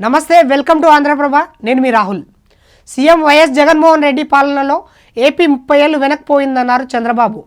నమస్తే, welcome to Andhraprabha. నేను మీ రాహుల్. సీఎం వైఎస్ జగన్మోహన్ రెడ్డి పాలనలో ఏపీ 30 ఏళ్లు వెనక్కిపోయిందన్నారు చంద్రబాబు.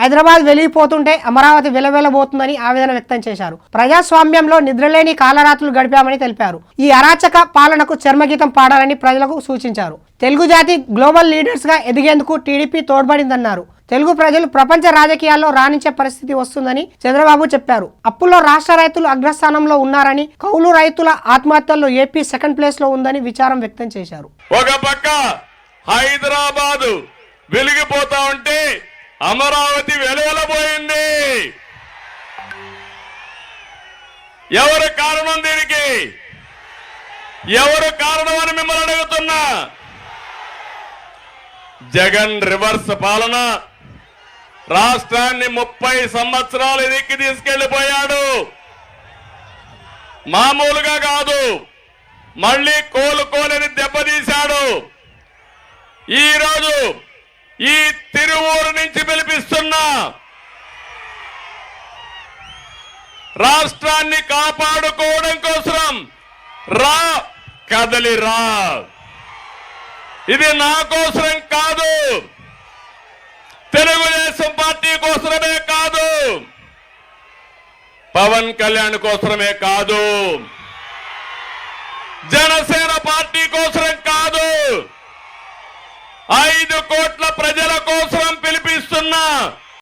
హైదరాబాద్ వెలిగిపోతుంటే అమరావతి వెలవెలబోతుందని ఆవేదన వ్యక్తం చేశారు. ప్రజాస్వామ్యంలో నిద్రలేని కాలరాత్రులు గడిపామని తెలిపారు. ఈ అరాచక పాలనకు చర్మగీతం పాడాలని ప్రజలకు సూచించారు. తెలుగు జాతి గ్లోబల్ లీడర్స్గా ఎదిగేందుకు టీడీపీ తోడ్పడిందన్నారు. తెలుగు ప్రజలు ప్రపంచ రాజకీయాల్లో రాణించే పరిస్థితి వస్తుందని చంద్రబాబు చెప్పారు. అప్పుల్లో రాష్ట్ర రైతులు అగ్రస్థానంలో ఉన్నారని, కౌలు రైతుల ఆత్మహత్యల్లో ఏపీ సెకండ్ ప్లేస్ లో ఉందని విచారం వ్యక్తం చేశారు. ఒక పక్క హైదరాబాద్ వెలిగిపోతా ఉంటే అమరావతి వెలవెలబోయింది. ఎవరు కారణం దీనికి? ఎవరు కారణం అని మిమ్మల్ని అడుగుతున్నా. జగన్ రివర్స్ పాలన రాష్ట్రాన్ని 30 సంవత్సరాలు ఎదిక్కి తీసుకెళ్లిపోయాడు. మామూలుగా కాదు, మళ్ళీ కోలుకోలేని దెబ్బతీశాడు. ఈరోజు ఈ తిరువూరు నుంచి పిలిపిస్తున్నా, రాష్ట్రాన్ని కాపాడుకోవడం కోసం రా, కదలి రా. ఇది నా కోసం కాదు, తెలుగుదేశం పార్టీ కోసమే కాదు, పవన్ కళ్యాణ్ కోసమే కాదు, జనసేన పార్టీ కోసం కాదు, 5 కోట్ల ప్రజల కోసం పిలిపిస్తున్నా.